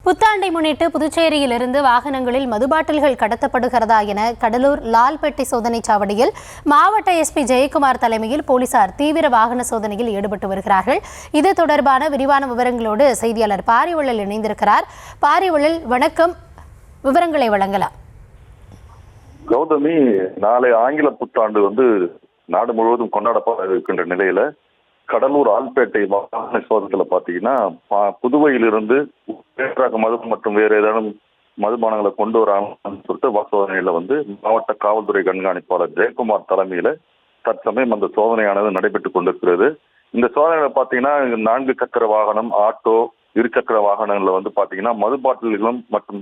புத்தாண்டை முன்னிட்டு புதுச்சேரியிலிருந்து வாகனங்களில் மதுபாட்டில்கள் கடத்தப்படுகிறதா என கடலூர் லால்பேட்டை சோதனைச் சாவடியில் மாவட்ட எஸ்பி ஜெயக்குமார் தலைமையில் போலீசார் தீவிர வாகன சோதனையில் ஈடுபட்டு வருகிறார்கள். இது தொடர்பான விரிவான விவரங்களோடு செய்தியாளர் பாரிவள்ளல் இணைந்திருக்கிறார். பாரிவள்ளல், வணக்கம். விவரங்களை வழங்கலாம். கௌதமி, நாளை ஆங்கில புத்தாண்டு நாடு முழுவதும் கொண்டாடப்பட இருக்கின்ற நிலையில கடலூர் ஆல்பேட்டை வாகன சோதனையில பாத்தீங்கன்னா புதுவையிலிருந்து மது மற்றும் வேற ஏதாவது மதுபானங்களை கொண்டு வராங்கன்னு சொல்லிட்டு சோதனையில மாவட்ட காவல்துறை கண்காணிப்பாளர் ஜெயக்குமார் தலைமையில தற்சமயம் அந்த சோதனையானது நடைபெற்றுக் கொண்டிருக்கிறது. இந்த சோதனையில பாத்தீங்கன்னா 4 சக்கர வாகனம், ஆட்டோ, இருசக்கர வாகனங்கள்ல பாத்தீங்கன்னா மது பாட்டில்களும் மற்றும்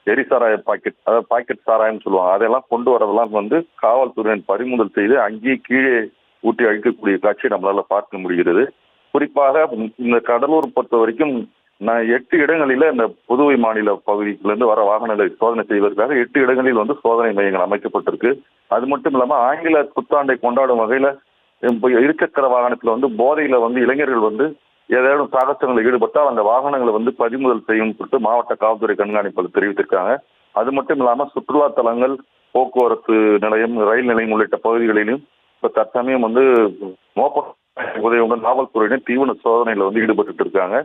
எரிசாராய பாக்கெட், அதாவது பாக்கெட் சாராயம் சொல்லுவாங்க, அதெல்லாம் கொண்டு வரதெல்லாம் காவல்துறையின் பறிமுதல் செய்து அங்கேயே கீழே ஊட்டி அழிக்கக்கூடிய காட்சியை நம்மளால பார்க்க முடிகிறது. குறிப்பாக இந்த கடலூர் பொறுத்த வரைக்கும் 8 இடங்களில இந்த புதுவை மாநில பகுதியிலிருந்து வர வாகனங்களை சோதனை செய்வதற்காக 8 இடங்களில் சோதனை மையங்கள் அமைக்கப்பட்டிருக்கு. அது மட்டும் இல்லாம ஆங்கில புத்தாண்டை கொண்டாடும் வகையில இருசக்கர வாகனத்துல போதையில இளைஞர்கள் ஏதாவது சாகசங்களில் ஈடுபட்டால் அந்த வாகனங்களை பறிமுதல் செய்யும் சொல்லிட்டு மாவட்ட காவல்துறை கண்காணிப்பாளர் தெரிவித்திருக்காங்க. அது மட்டும் இல்லாம சுற்றுலா தலங்கள், போக்குவரத்து நிலையம், ரயில் நிலையம் உள்ளிட்ட பகுதிகளிலும் இப்ப தற்சமயம் உதவியுடன் காவல்துறையினர் தீவிர சோதனையில ஈடுபட்டு இருக்காங்க.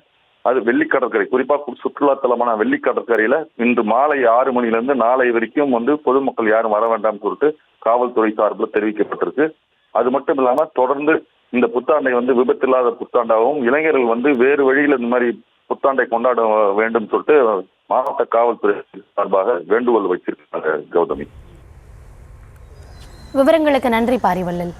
அது வெள்ளிக்கடற்கரை, குறிப்பா சுற்றுலா தலமான வெள்ளிக்கடற்கரையில இன்று மாலை 6 மணிலிருந்து நாளை வரைக்கும் பொதுமக்கள் யாரும் வர வேண்டாம்னு சொல்லிட்டு காவல்துறை சார்பில் தெரிவிக்கப்பட்டிருக்கு. அது மட்டும் இல்லாம தொடர்ந்து இந்த புத்தாண்டை விபத்தில்லாத புத்தாண்டாகவும் இளைஞர்கள் வேறு வழியில் இந்த மாதிரி புத்தாண்டை கொண்டாட வேண்டும் சொல்லிட்டு மாவட்ட காவல்துறை சார்பாக வேண்டுகோள் வச்சிருக்காங்க. கௌதமி, விவரங்களுக்கு நன்றி பாரிவள்ளல்.